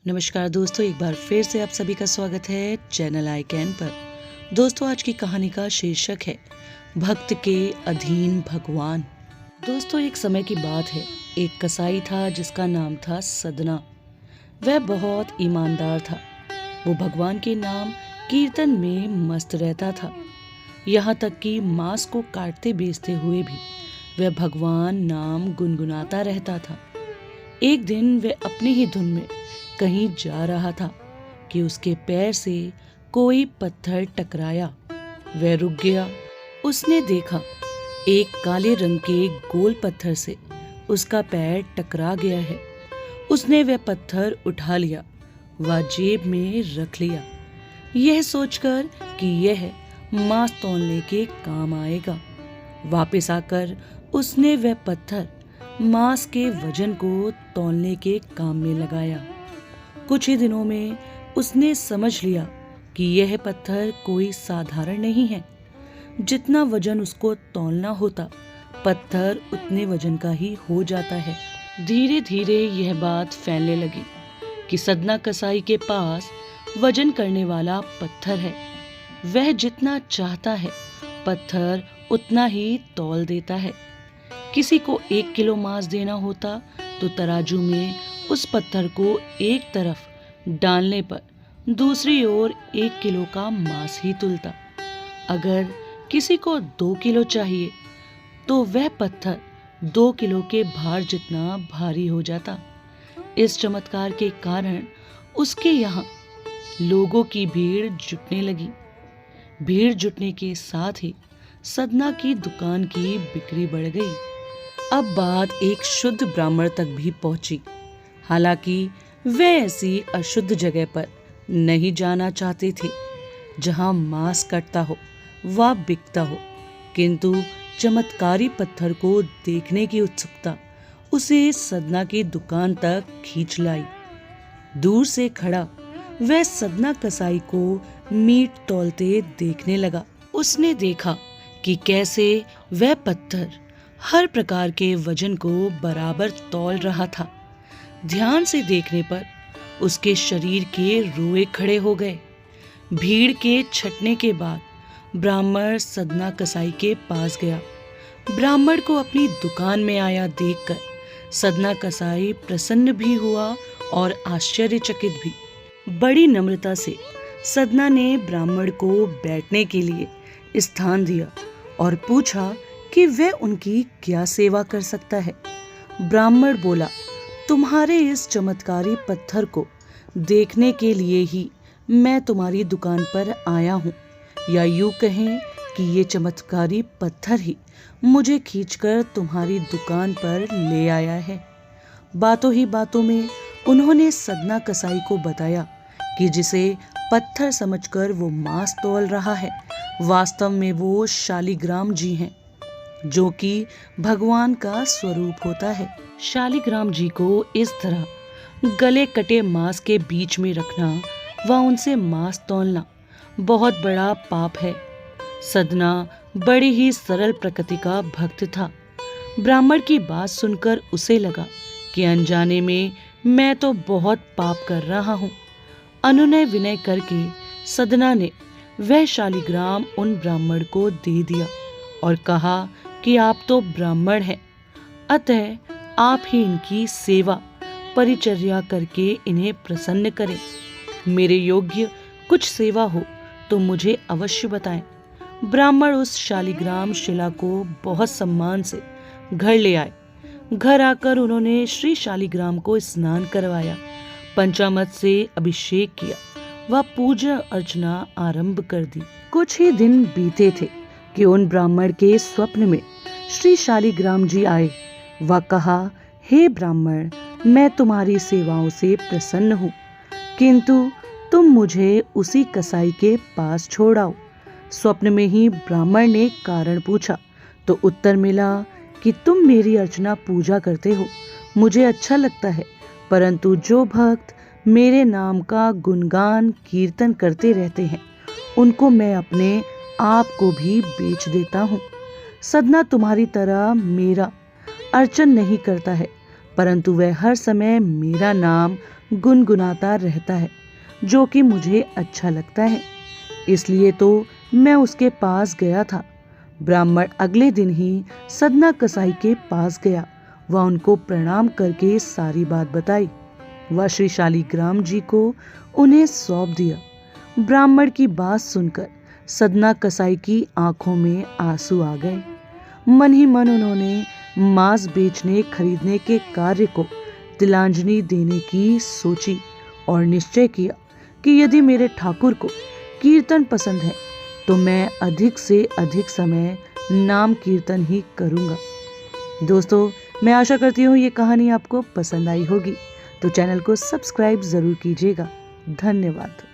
नमस्कार दोस्तों, एक बार फिर से आप सभी का स्वागत है चैनल आई कैन पर। दोस्तों, आज की कहानी का शीर्षक है भक्त के अधीन भगवान। दोस्तों, एक समय की बात है। एक कसाई था जिसका नाम था सदना। वह बहुत ईमानदार था। वो भगवान के नाम कीर्तन में मस्त रहता था। यहाँ तक कि मांस को काटते बेचते हुए भी वह भगवान नाम गुनगुनाता रहता था। एक दिन वह अपनी ही धुन में कहीं जा रहा था कि उसके पैर से कोई पत्थर टकराया। वह रुक गया। उसने देखा एक काले रंग के गोल पत्थर से उसका पैर टकरा गया है। उसने वह पत्थर उठा लिया व जेब में रख लिया, यह सोचकर कि यह मांस तौलने के काम आएगा। वापस आकर उसने वह पत्थर मांस के वजन को तौलने के काम में लगाया। कुछ ही दिनों में उसने समझ लिया कि यह पत्थर कोई साधारण नहीं है। जितना वजन उसको तौलना होता, पत्थर उतने वजन का ही हो जाता है। धीरे धीरे यह बात फैलने लगी कि सदना कसाई के पास वजन करने वाला पत्थर है। वह जितना चाहता है पत्थर उतना ही तौल देता है। किसी को 1 किलो मांस देना होता तो तराजू में उस पत्थर को एक तरफ डालने पर दूसरी ओर 1 किलो का मांस ही तुलता। अगर किसी को 2 किलो चाहिए तो वह पत्थर 2 किलो के भार जितना भारी हो जाता। इस चमत्कार के कारण उसके यहाँ लोगों की भीड़ जुटने लगी। भीड़ जुटने के साथ ही सदना की दुकान की बिक्री बढ़ गई। अब बात एक शुद्ध ब्राह्मण तक भी पहुंची। हालांकि वे ऐसी अशुद्ध जगह पर नहीं जाना चाहते थे जहां मांस कटता हो व बिकता हो, किंतु चमत्कारी पत्थर को देखने की उत्सुकता उसे सदना की दुकान तक खींच लाई। दूर से खड़ा वह सदना कसाई को मीट तौलते देखने लगा। उसने देखा कि कैसे वह पत्थर हर प्रकार के वजन को बराबर तौल रहा था। ध्यान से देखने पर उसके शरीर के रोए खड़े हो गए। भीड़ के छटने के बाद ब्राह्मण सदना कसाई के पास गया। ब्राह्मण को अपनी दुकान में आया देखकर सदना कसाई प्रसन्न भी हुआ और आश्चर्यचकित भी। बड़ी नम्रता से सदना ने ब्राह्मण को बैठने के लिए स्थान दिया और पूछा कि वह उनकी क्या सेवा कर सकता है। ब्राह्मण बोला, तुम्हारे इस चमत्कारी पत्थर को देखने के लिए ही मैं तुम्हारी दुकान पर आया हूँ, या यूं कहें कि ये चमत्कारी पत्थर ही मुझे खींचकर तुम्हारी दुकान पर ले आया है। बातों ही बातों में उन्होंने सदना कसाई को बताया कि जिसे पत्थर समझकर वो मांस तौल रहा है, वास्तव में वो शालिग्राम जी हैं, जो कि भगवान का स्वरूप होता है। शालिग्राम जी को इस तरह गले कटे मांस के बीच में रखना व उनसे मांस तौलना बहुत बड़ा पाप है। सदना बड़ी ही सरल प्रकृति का भक्त था। ब्राह्मण की बात सुनकर उसे लगा कि अनजाने में मैं तो बहुत पाप कर रहा हूँ। अनुनय विनय करके सदना ने वह शालिग्राम उन ब्राह्मण को दे दिया और कहा कि आप तो ब्राह्मण हैं, अतः आप ही इनकी सेवा परिचर्या करके इन्हें प्रसन्न करें। मेरे योग्य कुछ सेवा हो तो मुझे अवश्य बताएं। ब्राह्मण उस शालिग्राम शिला को बहुत सम्मान से घर ले आए। घर आकर उन्होंने श्री शालिग्राम को स्नान करवाया, पंचामृत से अभिषेक किया व पूजा अर्चना आरंभ कर दी। कुछ ही दिन बीते थे कि उन ब्राह्मण के स्वप्न में श्री शालिग्राम जी आए व कहा, हे ब्राह्मण, मैं तुम्हारी सेवाओं से प्रसन्न हूँ, किंतु तुम मुझे उसी कसाई के पास छोड़ाओ। स्वप्न में ही ब्राह्मण ने कारण पूछा तो उत्तर मिला कि तुम मेरी अर्चना पूजा करते हो, मुझे अच्छा लगता है, परंतु जो भक्त मेरे नाम का गुणगान कीर्तन करते रहते हैं उनको मैं अपने आप को भी बेच देता हूँ। सदना तुम्हारी तरह मेरा अर्चन नहीं करता है, परंतु वह हर समय मेरा नाम गुनगुनाता रहता है, जो कि मुझे अच्छा लगता है। इसलिए तो मैं उसके पास गया था। ब्राह्मण अगले दिन ही सदना कसाई के पास गया। वह उनको प्रणाम करके सारी बात बताई। वह श्री शालिग्राम जी को उन्हें सौंप दिया। ब्राह्मण की बात सुनकर सदना कसाई की आंखों में आंसू आ गए। मन ही मन उन्होंने मांस बेचने खरीदने के कार्य को तिलांजलि देने की सोची और निश्चय किया कि यदि मेरे ठाकुर को कीर्तन पसंद है तो मैं अधिक से अधिक समय नाम कीर्तन ही करूंगा। दोस्तों, मैं आशा करती हूँ ये कहानी आपको पसंद आई होगी, तो चैनल को सब्सक्राइब जरूर कीजिएगा। धन्यवाद।